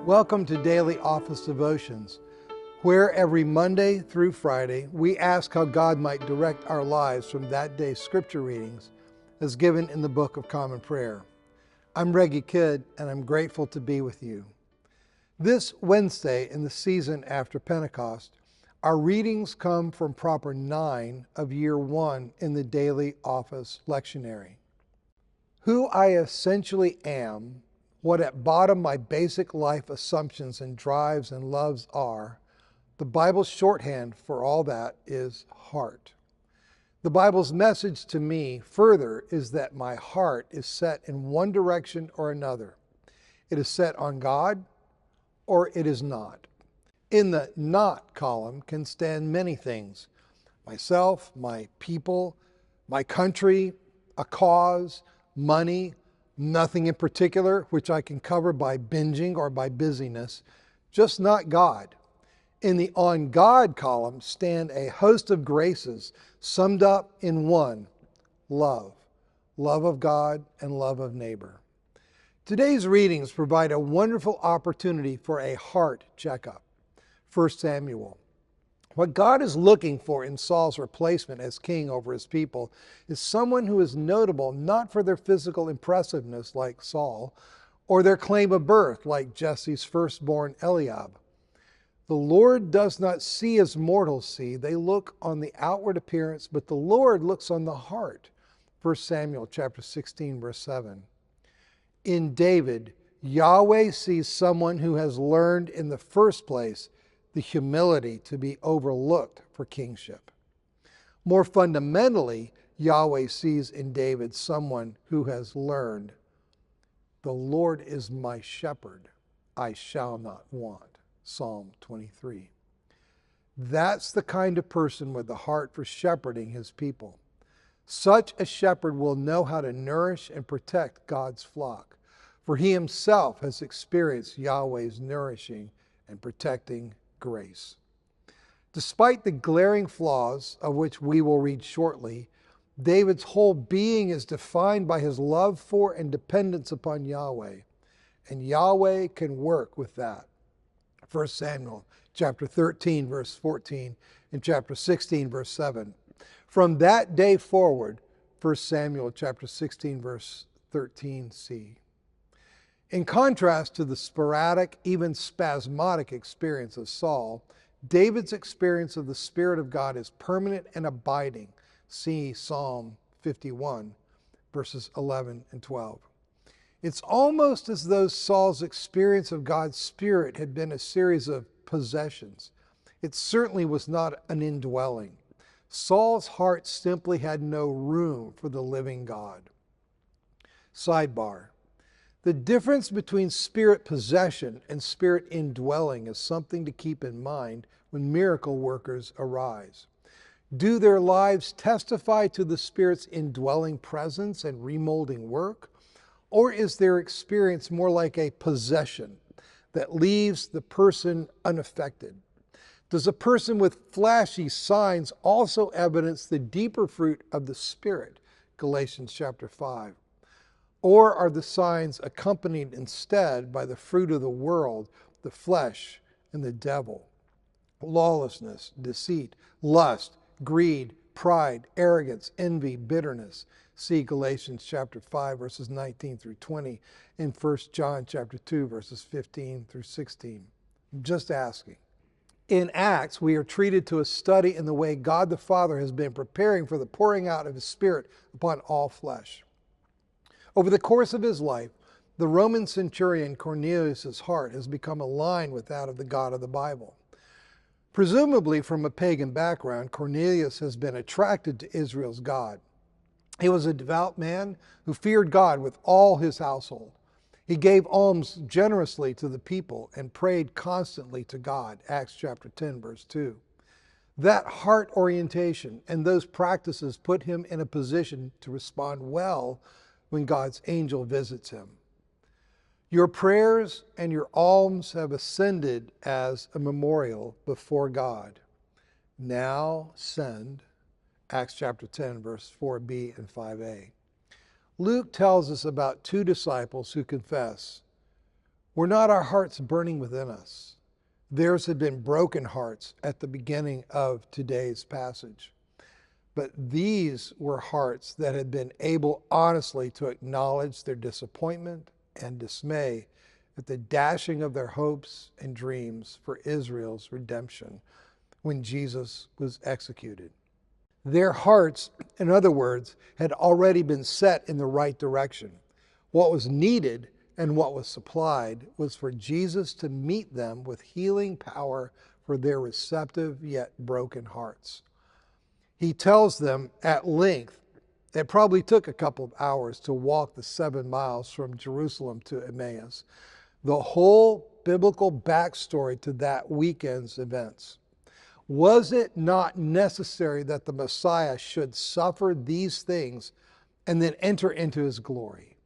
Welcome to Daily Office Devotions, where every Monday through Friday we ask how God might direct our lives from that day's scripture readings as given in the Book of Common Prayer. I'm Reggie Kidd, and I'm grateful to be with you. This Wednesday in the season after Pentecost, our readings come from Proper 9 of Year 1 in the Daily Office Lectionary. Who I essentially am, what at bottom my basic life assumptions and drives and loves are, the Bible's shorthand for all that is heart. The Bible's message to me further is that my heart is set in one direction or another. It is set on God or it is not. In the not column can stand many things: myself, my people, my country, a cause, money, nothing in particular, which I can cover by binging or by busyness, just not God. In the on God column stand a host of graces summed up in one: love. Love of God and love of neighbor. Today's readings provide a wonderful opportunity for a heart checkup. 1 Samuel. What God is looking for in Saul's replacement as king over his people is someone who is notable not for their physical impressiveness like Saul, or their claim of birth like Jesse's firstborn Eliab. The Lord does not see as mortals see. They look on the outward appearance, but the Lord looks on the heart. 1 Samuel chapter 16, verse 7. In David, Yahweh sees someone who has learned in the first place the humility to be overlooked for kingship. More fundamentally, Yahweh sees in David someone who has learned, the Lord is my shepherd, I shall not want. Psalm 23. That's the kind of person with the heart for shepherding his people. Such a shepherd will know how to nourish and protect God's flock, for he himself has experienced Yahweh's nourishing and protecting grace. Despite the glaring flaws of which we will read shortly, David's whole being is defined by his love for and dependence upon Yahweh, and Yahweh can work with that. 1 Samuel chapter 13, verse 14, and chapter 16, verse 7. From that day forward, 1 Samuel chapter 16, verse 13c. In contrast to the sporadic, even spasmodic experience of Saul, David's experience of the Spirit of God is permanent and abiding. See Psalm 51, verses 11 and 12. It's almost as though Saul's experience of God's Spirit had been a series of possessions. It certainly was not an indwelling. Saul's heart simply had no room for the living God. Sidebar. The difference between spirit possession and spirit indwelling is something to keep in mind when miracle workers arise. Do their lives testify to the Spirit's indwelling presence and remolding work? Or is their experience more like a possession that leaves the person unaffected? Does a person with flashy signs also evidence the deeper fruit of the Spirit? Galatians chapter 5. Or are the signs accompanied instead by the fruit of the world, the flesh, and the devil? Lawlessness, deceit, lust, greed, pride, arrogance, envy, bitterness. See Galatians chapter 5, verses 19 through 20, and 1 John chapter 2, verses 15 through 16. I'm just asking. In Acts, we are treated to a study in the way God the Father has been preparing for the pouring out of His Spirit upon all flesh. Over the course of his life, the Roman centurion Cornelius' heart has become aligned with that of the God of the Bible. Presumably from a pagan background, Cornelius has been attracted to Israel's God. He was a devout man who feared God with all his household. He gave alms generously to the people and prayed constantly to God. Acts chapter 10, verse 2. That heart orientation and those practices put him in a position to respond well when God's angel visits him. Your prayers and your alms have ascended as a memorial before God. Now send. Acts chapter 10, verse 4b and 5a. Luke tells us about two disciples who confess, Were not our hearts burning within us? Theirs had been broken hearts at the beginning of today's passage. But these were hearts that had been able honestly to acknowledge their disappointment and dismay at the dashing of their hopes and dreams for Israel's redemption when Jesus was executed. Their hearts, in other words, had already been set in the right direction. What was needed and what was supplied was for Jesus to meet them with healing power for their receptive yet broken hearts. He tells them at length, it probably took a couple of hours to walk the 7 miles from Jerusalem to Emmaus, the whole biblical backstory to that weekend's events. Was it not necessary that the Messiah should suffer these things and then enter into his glory?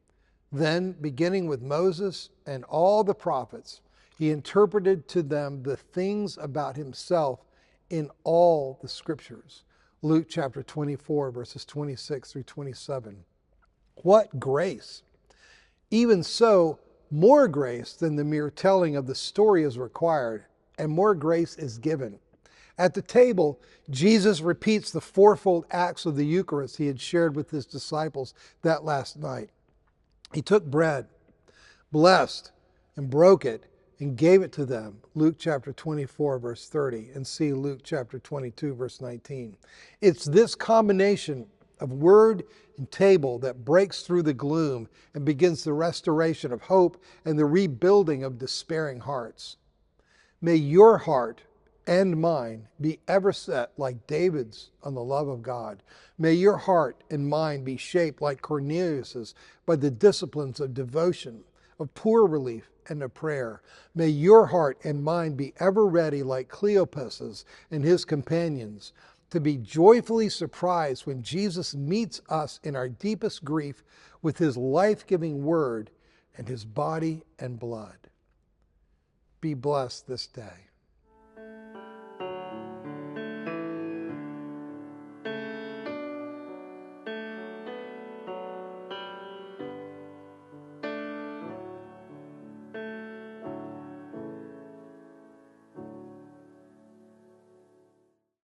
Then, beginning with Moses and all the prophets, he interpreted to them the things about himself in all the scriptures. Luke chapter 24, verses 26 through 27. What grace! Even so, more grace than the mere telling of the story is required, and more grace is given. At the table, Jesus repeats the fourfold acts of the Eucharist he had shared with his disciples that last night. He took bread, blessed, and broke it, and gave it to them. Luke chapter 24, verse 30, and see Luke chapter 22, verse 19. It's this combination of word and table that breaks through the gloom and begins the restoration of hope and the rebuilding of despairing hearts. May your heart and mine be ever set like David's on the love of God. May your heart and mind be shaped like Cornelius's by the disciplines of devotion, of poor relief, and of prayer. May your heart and mind be ever ready like Cleopas's and his companions to be joyfully surprised when Jesus meets us in our deepest grief with his life-giving word and his body and blood. Be blessed this day.